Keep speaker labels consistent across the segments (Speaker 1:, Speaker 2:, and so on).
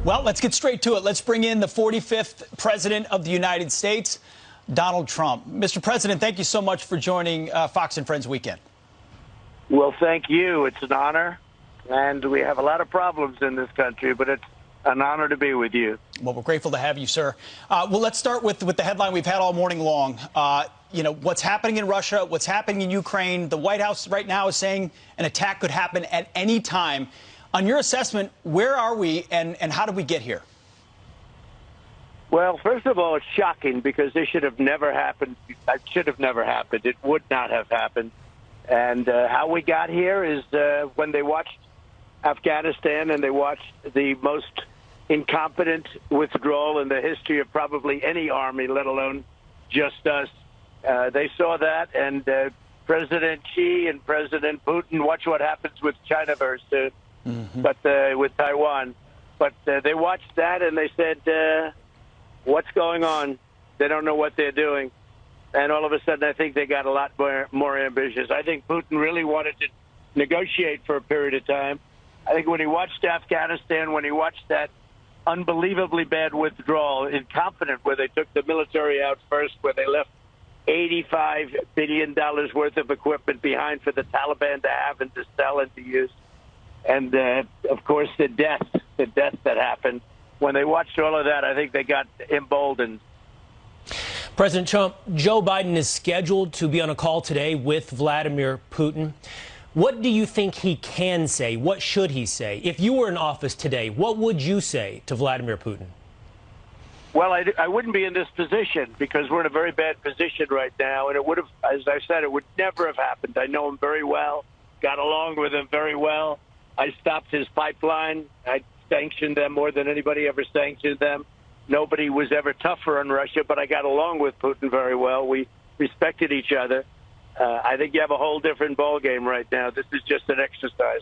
Speaker 1: Well, let's get straight to it. Let's bring in the 45th President of the United States, Donald Trump. Mr. President, thank you so much for joining Fox and Friends Weekend.
Speaker 2: Well, thank you. It's an honor. And we have a lot of problems in this country, but it's an honor to be with you.
Speaker 1: Well, we're grateful to have you, sir. Well, let's start with the headline we've had all morning long. You know, what's happening in Russia, what's happening in Ukraine. The White House right now is saying an attack could happen at any time. On your assessment, where are we and how did we get here?
Speaker 2: Well, first of all, it's shocking because this should have never happened. It should have never happened. It would not have happened. And how we got here is when they watched Afghanistan and they watched the most incompetent withdrawal in the history of probably any army, let alone just us. They saw that, and President Xi and President Putin, watch what happens with China very soon, but with Taiwan. But they watched that, and they said, what's going on? They don't know what they're doing. And all of a sudden, I think they got a lot more ambitious. I think Putin really wanted to negotiate for a period of time. I think when he watched Afghanistan, when he watched that unbelievably bad withdrawal, incompetent, where they took the military out first, where they left $85 billion worth of equipment behind for the Taliban to have and to sell and to use. And, of course, the death that happened. When they watched all of that, I think they got emboldened.
Speaker 3: President Trump, Joe Biden is scheduled to be on a call today with Vladimir Putin. What do you think he can say? What should he say? If you were in office today, what would you say to Vladimir Putin?
Speaker 2: Well, I wouldn't be in this position because we're in a very bad position right now. And it would have, as I said, it would never have happened. I know him very well, got along with him very well. I stopped his pipeline. I sanctioned them more than anybody ever sanctioned them. Nobody was ever tougher on Russia, but I got along with Putin very well. We respected each other. I think you have a whole different ballgame right now. This is just an exercise.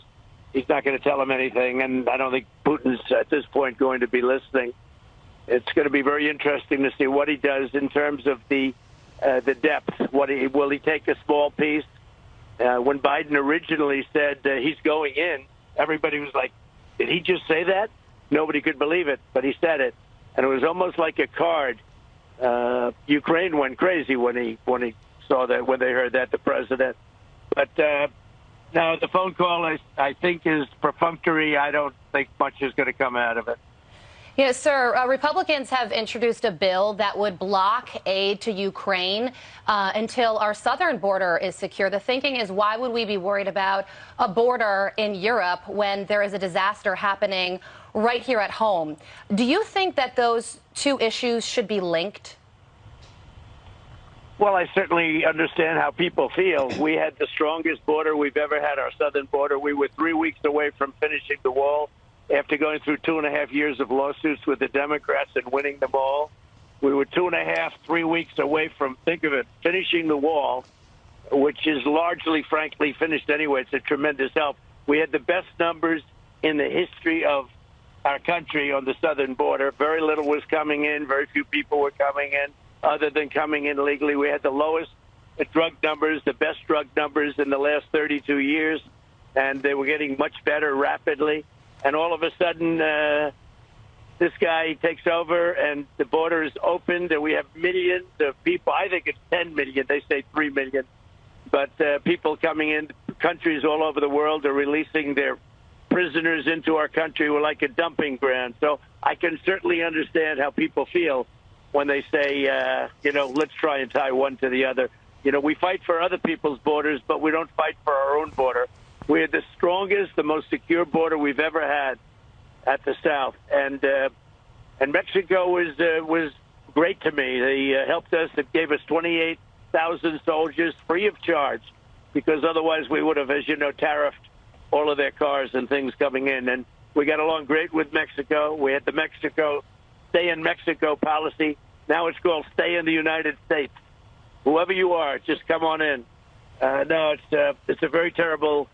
Speaker 2: He's not going to tell him anything, and I don't think Putin's at this point going to be listening. It's going to be very interesting to see what he does in terms of the depth. Will he take a small piece? When Biden originally said he's going in, everybody was like, did he just say that? Nobody could believe it, but he said it. And it was almost like a card. Ukraine went crazy when he saw that, when they heard that, the president. But now the phone call, I think, is perfunctory. I don't think much is going to come out of it.
Speaker 4: Yes, sir. Republicans have introduced a bill that would block aid to Ukraine until our southern border is secure. The thinking is, why would we be worried about a border in Europe when there is a disaster happening right here at home? Do you think that those two issues should be linked?
Speaker 2: Well, I certainly understand how people feel. We had the strongest border we've ever had, our southern border. We were 3 weeks away from finishing the wall after going through 2.5 years of lawsuits with the Democrats and winning them all. We were 3 weeks away from, think of it, finishing the wall, which is largely, frankly, finished anyway. It's a tremendous help. We had the best numbers in the history of our country on the southern border. Very little was coming in. Very few people were coming in other than coming in legally. We had the lowest drug numbers, the best drug numbers in the last 32 years, and they were getting much better rapidly. And all of a sudden, this guy takes over, and the border is opened, and we have millions of people. I think it's 10 million. They say 3 million. But people coming in, countries all over the world are releasing their prisoners into our country. We're like a dumping ground. So I can certainly understand how people feel when they say, let's try and tie one to the other. You know, we fight for other people's borders, but we don't fight for our own border. We're the strongest, the most secure border we've ever had at the south, and Mexico was great to me. They helped us. It gave us 28,000 soldiers free of charge, because otherwise we would have, as you know, tariffed all of their cars and things coming in. And we got along great with Mexico. We had the Mexico stay in Mexico policy. Now it's called stay in the United States. Whoever you are, just come on in. No, it's a very terrible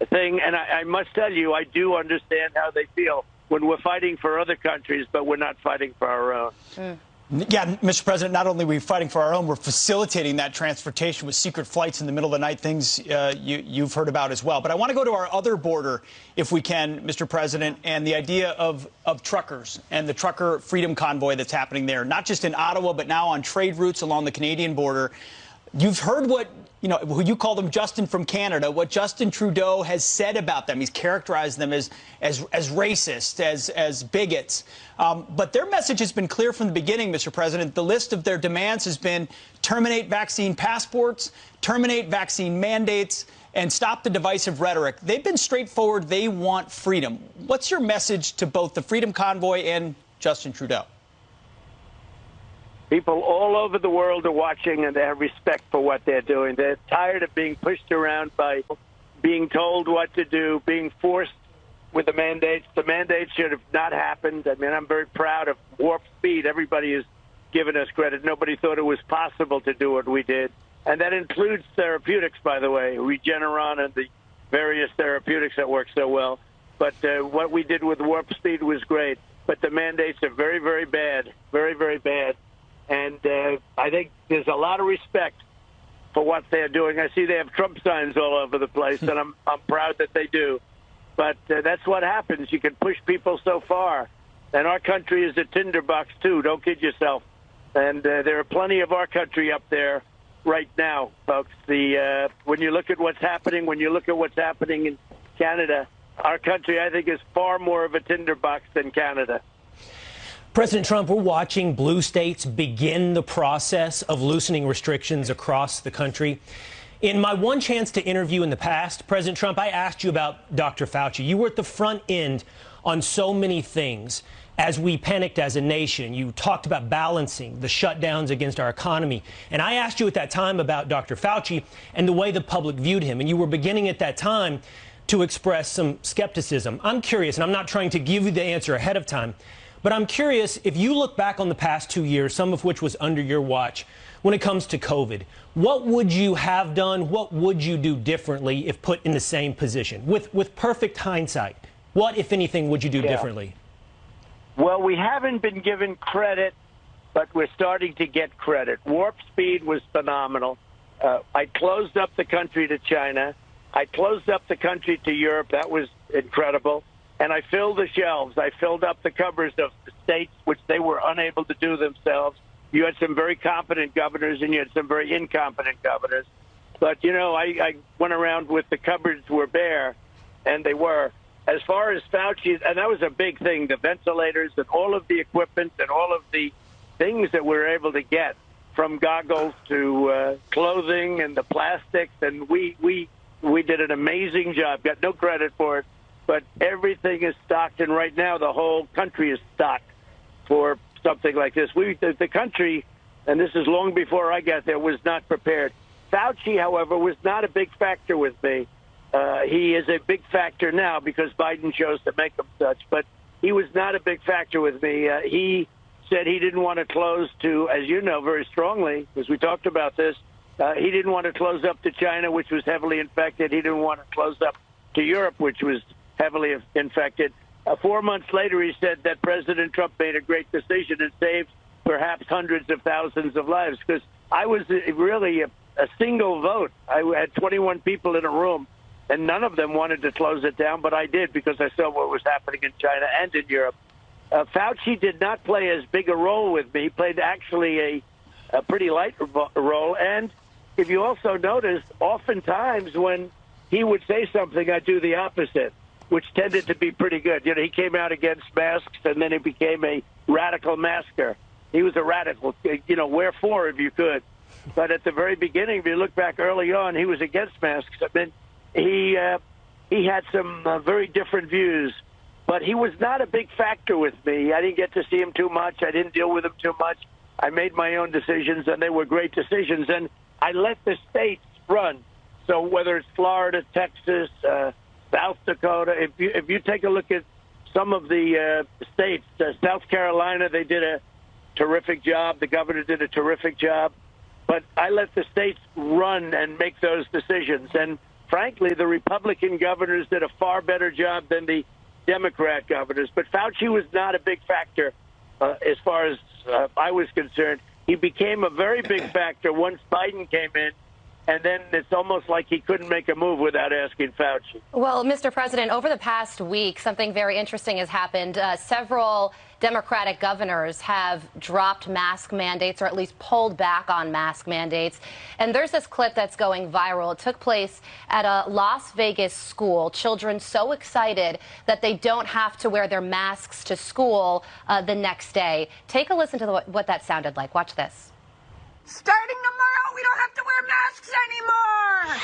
Speaker 2: thing, and I must tell you, I do understand how they feel when we're fighting for other countries, but we're not fighting for our own.
Speaker 1: Yeah, Mr. President, not only are we fighting for our own, we're facilitating that transportation with secret flights in the middle of the night, things you've heard about as well. But I want to go to our other border, if we can, Mr. President, and the idea of truckers and the trucker freedom convoy that's happening there, not just in Ottawa, but now on trade routes along the Canadian border. You've heard what, who you call them Justin from Canada, what Justin Trudeau has said about them. He's characterized them as racist, as bigots. But their message has been clear from the beginning, Mr. President. The list of their demands has been terminate vaccine passports, terminate vaccine mandates, and stop the divisive rhetoric. They've been straightforward. They want freedom. What's your message to both the Freedom Convoy and Justin Trudeau?
Speaker 2: People all over the world are watching, and they have respect for what they're doing. They're tired of being pushed around by being told what to do, being forced with the mandates. The mandates should have not happened. I mean, I'm very proud of Warp Speed. Everybody has given us credit. Nobody thought it was possible to do what we did. And that includes therapeutics, by the way, Regeneron and the various therapeutics that work so well. But what we did with Warp Speed was great. But the mandates are very, very bad, very, very bad. And I think there's a lot of respect for what they're doing. I see they have Trump signs all over the place, and I'm proud that they do. But that's what happens. You can push people so far. And our country is a tinderbox, too. Don't kid yourself. And there are plenty of our country up there right now, folks. When you look at what's happening, in Canada, our country, I think, is far more of a tinderbox than Canada.
Speaker 3: President Trump, we're watching blue states begin the process of loosening restrictions across the country. In my one chance to interview in the past, President Trump, I asked you about Dr. Fauci. You were at the front end on so many things. As we panicked as a nation, you talked about balancing the shutdowns against our economy. And I asked you at that time about Dr. Fauci and the way the public viewed him. And you were beginning at that time to express some skepticism. I'm curious, and I'm not trying to give you the answer ahead of time, but I'm curious, if you look back on the past 2 years, some of which was under your watch, when it comes to COVID, what would you have done? What would you do differently if put in the same position? With perfect hindsight, what, if anything, would you do differently?
Speaker 2: Well, we haven't been given credit, but we're starting to get credit. Warp Speed was phenomenal. I closed up the country to China. I closed up the country to Europe. That was incredible. And I filled the shelves. I filled up the cupboards of the states, which they were unable to do themselves. You had some very competent governors, and you had some very incompetent governors. But, I went around with the cupboards were bare, and they were. As far as Fauci, and that was a big thing, the ventilators and all of the equipment and all of the things that we were able to get, from goggles to clothing and the plastics, and we did an amazing job. Got no credit for it. But everything is stocked, and right now the whole country is stocked for something like this. The country, and this is long before I got there, was not prepared. Fauci, however, was not a big factor with me. He is a big factor now because Biden chose to make him such, but he was not a big factor with me. He said he didn't want to close to, as you know, very strongly, because we talked about this, he didn't want to close up to China, which was heavily infected. He didn't want to close up to Europe, which was heavily infected. 4 months later, he said that President Trump made a great decision and saved perhaps hundreds of thousands of lives, because I was really a single vote. I had 21 people in a room, and none of them wanted to close it down, but I did because I saw what was happening in China and in Europe. Fauci did not play as big a role with me. He played actually a pretty light role. And if you also notice, oftentimes when he would say something, I'd do the opposite, which tended to be pretty good. He came out against masks, and then he became a radical masker. He was a radical, wherefore if you could. But at the very beginning, if you look back early on, he was against masks. I mean, he had some very different views, but he was not a big factor with me. I didn't get to see him too much. I didn't deal with him too much. I made my own decisions, and they were great decisions, and I let the states run. So whether it's Florida, Texas, South Dakota, if you take a look at some of the states, South Carolina, they did a terrific job. The governor did a terrific job. But I let the states run and make those decisions. And frankly, the Republican governors did a far better job than the Democrat governors. But Fauci was not a big factor as far as I was concerned. He became a very big factor once Biden came in, and then it's almost like he couldn't make a move without asking Fauci.
Speaker 4: Well, Mr. President, over the past week, something very interesting has happened. Several Democratic governors have dropped mask mandates, or at least pulled back on mask mandates. And there's this clip that's going viral. It took place at a Las Vegas school. Children so excited that they don't have to wear their masks to school the next day. Take a listen to what that sounded like. Watch this.
Speaker 5: Starting tomorrow, we don't have to wear masks anymore!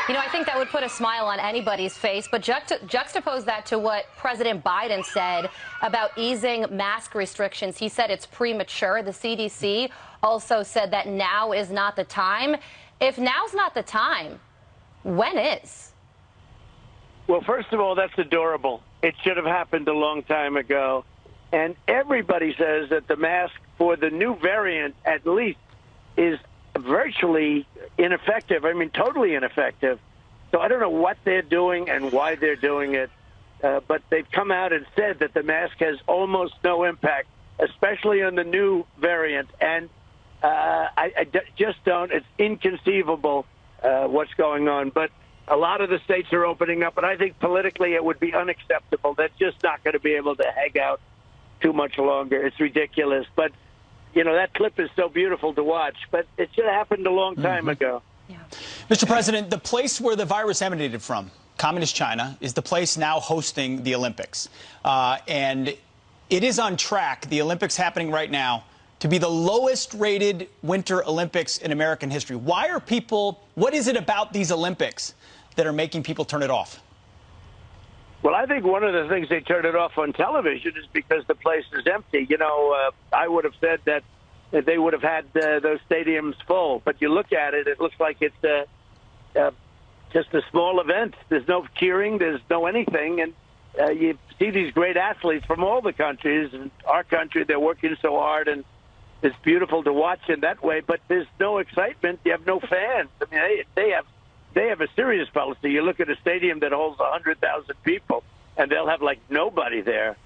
Speaker 4: You know, I think that would put a smile on anybody's face, but juxtapose that to what President Biden said about easing mask restrictions. He said it's premature. The CDC also said that now is not the time. If now's not the time, when is?
Speaker 2: Well, first of all, that's adorable. It should have happened a long time ago. And everybody says that the mask for the new variant, at least, is virtually ineffective. I mean, totally ineffective. So I don't know what they're doing and why they're doing it. But they've come out and said that the mask has almost no impact, especially on the new variant. And I just don't. It's inconceivable what's going on. But a lot of the states are opening up, and I think politically it would be unacceptable. They're just not going to be able to hang out too much longer. It's ridiculous. But, you know, that clip is so beautiful to watch. But it should have happened a long time ago.
Speaker 4: Yeah.
Speaker 1: Mr. President, the place where the virus emanated from, Communist China, is the place now hosting the Olympics. And it is on track, the Olympics happening right now, to be the lowest rated Winter Olympics in American history. Why are people, what is it about these Olympics that are making people turn it off?
Speaker 2: Well, I think one of the things they turned it off on television is because the place is empty. You know, I would have said that they would have had those stadiums full. But you look at it, it looks like it's just a small event. There's no cheering. There's no anything. And you see these great athletes from all the countries. And our country, they're working so hard, and it's beautiful to watch in that way. But there's no excitement. You have no fans. I mean, they have a serious policy. You look at a stadium that holds 100,000 people, and they'll have, like, nobody there.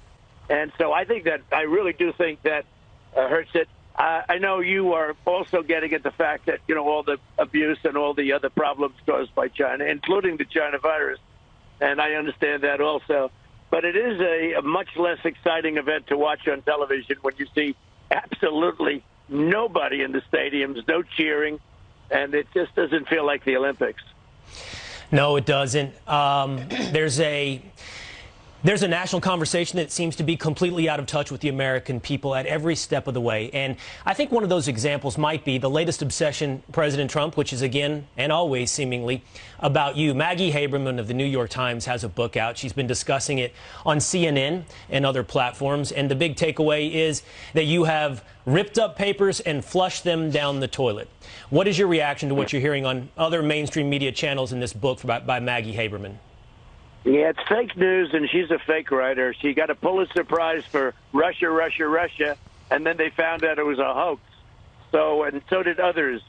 Speaker 2: And so I think that I really do think that hurts it. I know you are also getting at the fact that, you know, all the abuse and all the other problems caused by China, including the China virus, and I understand that also. But it is a much less exciting event to watch on television when you see absolutely nobody in the stadiums, no cheering, and it just doesn't feel like the Olympics.
Speaker 3: No, it doesn't. There's a national conversation that seems to be completely out of touch with the American people at every step of the way. And I think one of those examples might be the latest obsession, President Trump, which is again and always seemingly about you. Maggie Haberman of the New York Times has a book out. She's been discussing it on CNN and other platforms. And the big takeaway is that you have ripped up papers and flushed them down the toilet. What is your reaction to what you're hearing on other mainstream media channels in this book by Maggie Haberman?
Speaker 2: Yeah, it's fake news, and she's a fake writer. She got a Pulitzer Prize for Russia, Russia, Russia, and then they found out it was a hoax. So, and so did others.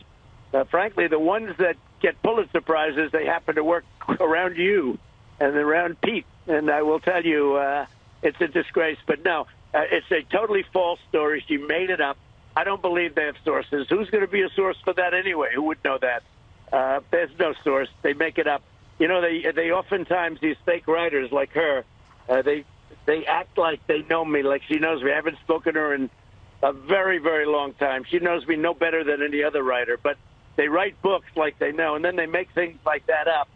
Speaker 2: Frankly, the ones that get Pulitzer Prizes, they happen to work around you and around Pete. And I will tell you, it's a disgrace. But no, it's a totally false story. She made it up. I don't believe they have sources. Who's going to be a source for that anyway? Who would know that? There's no source. They make it up. You know, they oftentimes, these fake writers like her, they act like they know me, like she knows me. I haven't spoken to her in a very, very long time. She knows me no better than any other writer. But they write books like they know, and then they make things like that up.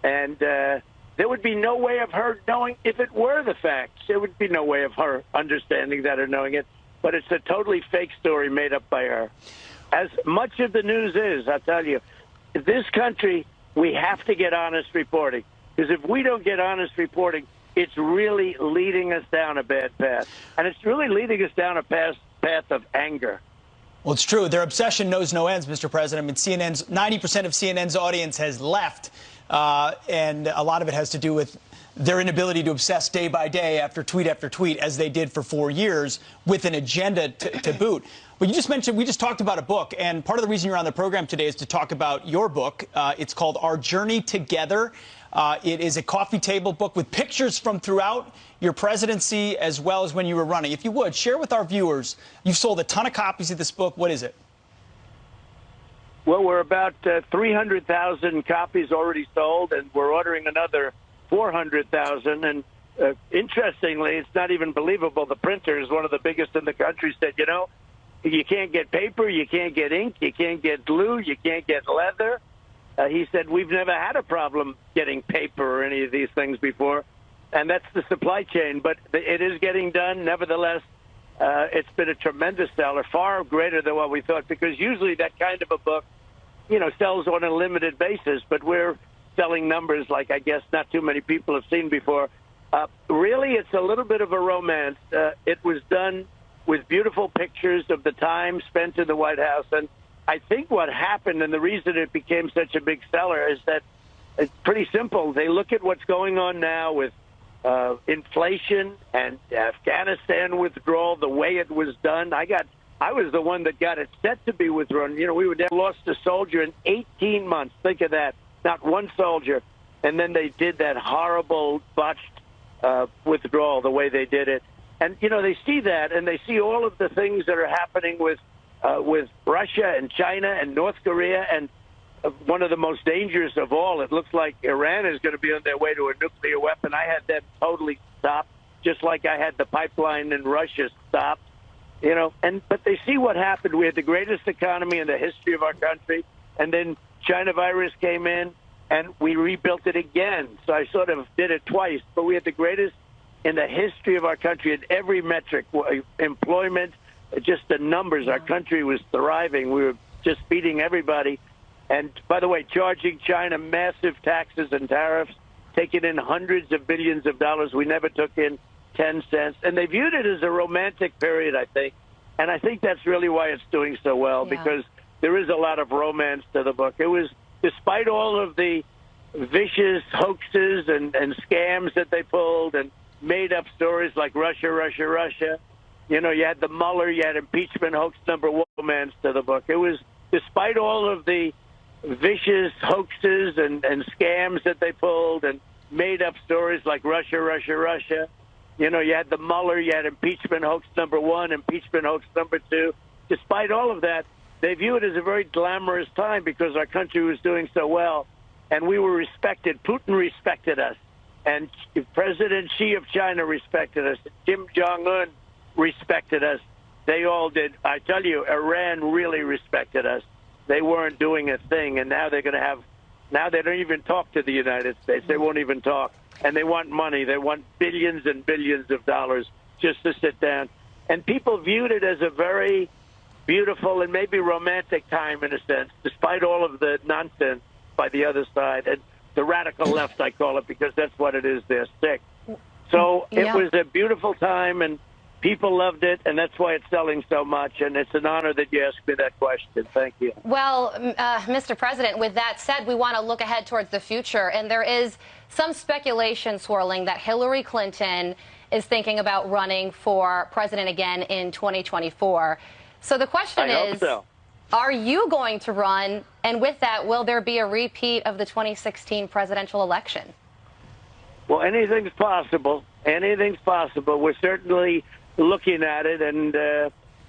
Speaker 2: And there would be no way of her knowing if it were the facts. There would be no way of her understanding that or knowing it. But it's a totally fake story made up by her. As much of the news is, I'll tell you, this country, we have to get honest reporting. Because if we don't get honest reporting, it's really leading us down a bad path. And it's really leading us down a path of anger.
Speaker 1: Well, it's true. Their obsession knows no ends, Mr. President. I mean, 90% of CNN's audience has left, and a lot of it has to do with their inability to obsess day by day after tweet, as they did for 4 years, with an agenda to boot. But you just mentioned, we just talked about a book, and part of the reason you're on the program today is to talk about your book. It's called Our Journey Together. It is a coffee table book with pictures from throughout your presidency as well as when you were running. If you would, share with our viewers, you've sold a ton of copies of this book. What is it?
Speaker 2: Well, we're about 300,000 copies already sold, and we're ordering another 400,000. And interestingly, it's not even believable. The printer is one of the biggest in the country. Said, you know, you can't get paper, you can't get ink, you can't get glue, you can't get leather. He said, we've never had a problem getting paper or any of these things before. And that's the supply chain. But it is getting done. Nevertheless, it's been a tremendous seller, far greater than what we thought, because usually that kind of a book, you know, sells on a limited basis. But we're selling numbers like I guess not too many people have seen before. Really, it's a little bit of a romance. It was done with beautiful pictures of the time spent in the White House. And I think what happened, and the reason it became such a big seller, is that it's pretty simple. They look at what's going on now with inflation and Afghanistan withdrawal, the way it was done. I was the one that got it set to be withdrawn. You know, we would have lost a soldier in 18 months. Think of that. Not one soldier. And then they did that horrible, botched withdrawal the way they did it. And, you know, they see that, and they see all of the things that are happening with Russia and China and North Korea, and one of the most dangerous of all, it looks like Iran is going to be on their way to a nuclear weapon. I had them totally stopped, just like I had the pipeline in Russia stopped. You know, but they see what happened. We had the greatest economy in the history of our country, and then China virus came in, and we rebuilt it again. So I sort of did it twice, but we had the greatest in the history of our country in every metric, employment, just the numbers. Our country was thriving. We were just beating everybody. And, by the way, charging China massive taxes and tariffs, taking in hundreds of billions of dollars. We never took in 10 cents. And they viewed it as a romantic period, I think. And I think that's really why it's doing so well, because there is a lot of romance to the book. It was, despite all of the vicious hoaxes and scams that they pulled and made-up stories like Russia, Russia, Russia. You know, you had the Mueller, you had impeachment hoax number one, romance to the book. It was, despite all of the vicious hoaxes and scams that they pulled and made-up stories like Russia, Russia, Russia. You know, you had the Mueller, you had impeachment hoax number one, impeachment hoax number two. Despite all of that, they view it as a very glamorous time because our country was doing so well, and we were respected. Putin respected us, and President Xi of China respected us. Kim Jong-un respected us. They all did. I tell you, Iran really respected us. They weren't doing a thing, and now they're going to have. Now they don't even talk to the United States. They won't even talk, and they want money. They want billions and billions of dollars just to sit down. And people viewed it as a very beautiful and maybe romantic time in a sense, despite all of the nonsense by the other side and the radical left, I call it, because that's what it is. They're sick. So it was a beautiful time, and people loved it, and that's why it's selling so much. And it's an honor that you asked me that question. Thank you.
Speaker 4: Well, Mr. President, with that said, we want to look ahead towards the future. And there is some speculation swirling that Hillary Clinton is thinking about running for president again in 2024. So the question is, are you going to run? And with that, will there be a repeat of the 2016 presidential election?
Speaker 2: Well, anything's possible. Anything's possible. We're certainly looking at it, and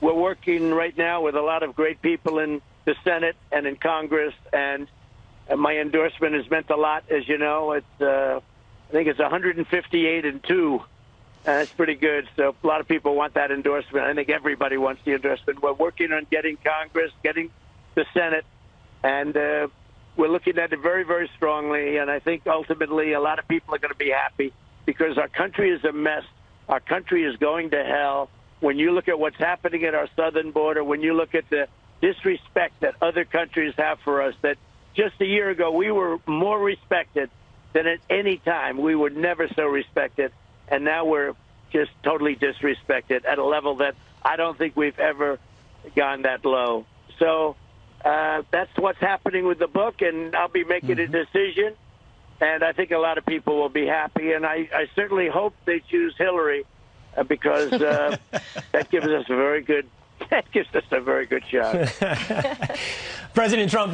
Speaker 2: we're working right now with a lot of great people in the Senate and in Congress, and my endorsement has meant a lot, as you know. It's I think it's 158-2. That's pretty good. So a lot of people want that endorsement. I think everybody wants the endorsement. We're working on getting Congress, getting the Senate, and we're looking at it very, very strongly. And I think ultimately a lot of people are going to be happy because our country is a mess. Our country is going to hell. When you look at what's happening at our southern border, when you look at the disrespect that other countries have for us, that just a year ago we were more respected than at any time. We were never so respected. And now we're just totally disrespected at a level that I don't think we've ever gone that low. So that's what's happening with the book, and I'll be making a decision and I think a lot of people will be happy. And I certainly hope they choose Hillary because that gives us a very good shot.
Speaker 3: President Trump.